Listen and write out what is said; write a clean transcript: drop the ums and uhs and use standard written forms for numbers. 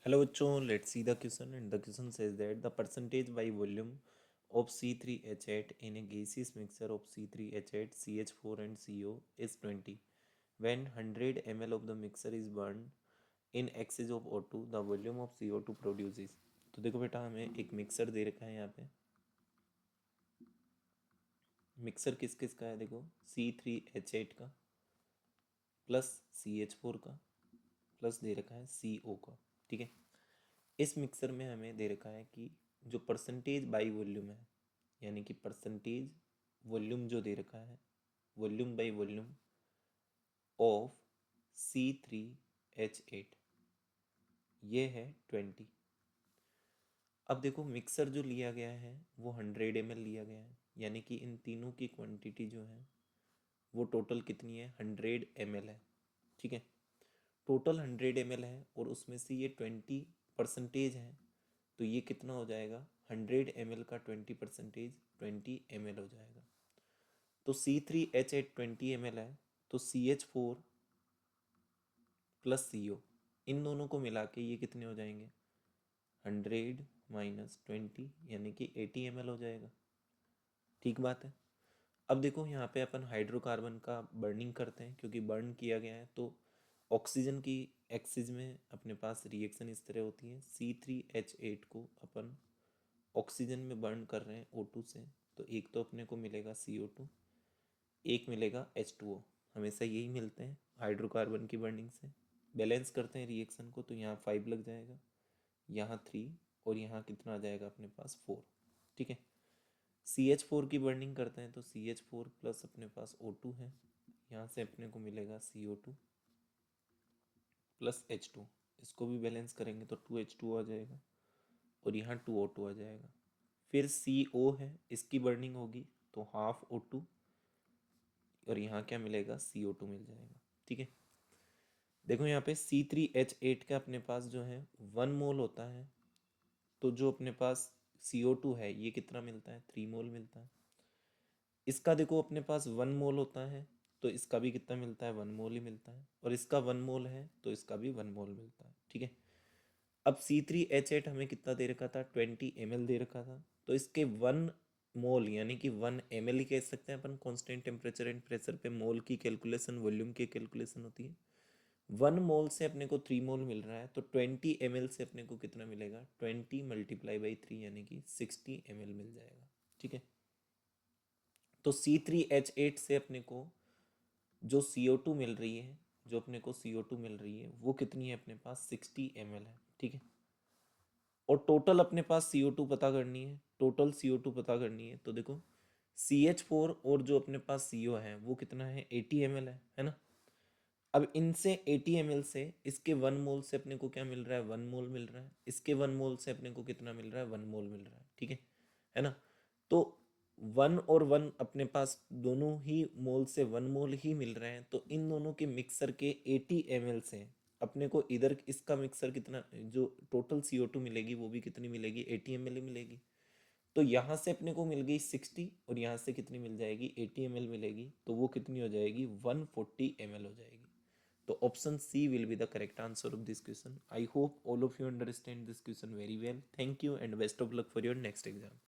Hello बच्चों, let's see the question and the question says that the percentage by volume of C3H8 in a gaseous mixture of C3H8, CH4 and CO is 20. When 100 ml of the mixture is burned in excess of O2, the volume of CO2 produces. तो देखो बेटा हमें एक mixer दे रखा है यहाँ पे। Mixer किस किस का है देखो, C3H8 का प्लस CH4 का प्लस दे रखा है CO का। ठीक है, इस मिक्सर में हमें दे रखा है कि जो परसेंटेज बाई वॉल्यूम है, यानी कि परसेंटेज वॉल्यूम जो दे रखा है, volume by volume of C3H8, ये है 20। अब देखो मिक्सर जो लिया गया है वो 100 ml लिया गया है, यानी कि इन तीनों की क्वांटिटी जो है वो टोटल कितनी है, 100 ml है। ठीक है, टोटल 100 ml है और उसमें से ये 20% है, तो ये कितना हो जाएगा, 100 ml का 20% 20 ml हो जाएगा। तो C3H8 20 ml है, तो CH4 प्लस CO इन दोनों को मिला के ये कितने हो जाएंगे, 100 माइनस 20 यानी कि 80 ml हो जाएगा। ठीक बात है। अब देखो यहाँ पे अपन हाइड्रोकार्बन का बर्निंग करते हैं, क्योंकि बर्न किया गया है तो ऑक्सीजन की एक्सिस में अपने पास रिएक्शन इस तरह होती है। C3H8 को अपन ऑक्सीजन में बर्न कर रहे हैं O2 से, तो एक तो अपने को मिलेगा CO2, एक मिलेगा H2O। हमेशा यही मिलते हैं हाइड्रोकार्बन की बर्निंग से। बैलेंस करते हैं रिएक्शन को, तो यहाँ 5 लग जाएगा, यहाँ 3 और यहाँ कितना आ जाएगा अपने पास 4। ठीक है, CH4 की बर्निंग करते हैं तो CH4 प्लस अपने पास O2 है, यहाँ से अपने को मिलेगा CO2 प्लस H2। इसको भी बैलेंस करेंगे तो 2H2 आ जाएगा और यहाँ 2O2 आ जाएगा। फिर CO है, इसकी बर्निंग होगी तो हाफ O2 और यहाँ क्या मिलेगा, CO2 मिल जाएगा। ठीक है, देखो यहाँ पे C3H8 का अपने पास जो है 1 मोल होता है, तो जो अपने पास CO2 है ये कितना मिलता है, 3 मोल मिलता है। इसका देखो अपने पास 1 मोल होता है, तो इसका भी कितना मिलता है, 1 मोल ही मिलता है, और इसका 1 मोल है तो इसका भी 1 मोल मिलता है। ठीक है, अब C3H8 हमें कितना दे रखा था, 20 ml दे रखा था, तो इसके 1 मोल यानी कि 1 ml ही कह सकते हैं अपन। कांस्टेंट टेम्परेचर एंड प्रेशर पे मोल की कैलकुलेशन वॉल्यूम की कैलकुलेशन होती है। 1 मोल से अपने को 3 मोल मिल रहा है, तो 20 ml से अपने को कितना मिलेगा, 20 मल्टीप्लाई बाई 3 यानी कि 60 ml मिल जाएगा। ठीक है, तो C3H8 से अपने को जो CO2 मिल रही है, जो अपने को CO2 मिल रही है वो कितनी है अपने पास, 60 ml है। ठीक है, और टोटल अपने पास CO2 पता करनी है, टोटल CO2 पता करनी है, तो देखो CH4 और जो अपने पास CO है वो कितना है, 80 ml है ना। अब इनसे 80 ml से इसके 1 मोल से अपने को क्या मिल रहा है, 1 मोल मिल रहा है। इसके 1 मोल से अपने को कितना मिल रहा है, 1 मोल मिल रहा है। ठीक है ना। तो 1 और 1 अपने पास दोनों ही मोल से 1 मोल ही मिल रहे हैं, तो इन दोनों के मिक्सर के 80 ml से अपने को इधर इसका मिक्सर कितना, जो टोटल CO2 मिलेगी वो भी कितनी मिलेगी, 80 ml ही मिलेगी। तो यहाँ से अपने को मिल गई 60 और यहाँ से कितनी मिल जाएगी, 80 ml मिलेगी, तो वो कितनी हो जाएगी, 140 ml हो जाएगी। तो option C will be the correct answer of this question. I hope all of you understand this question very well. Thank you and best of luck for your next exam.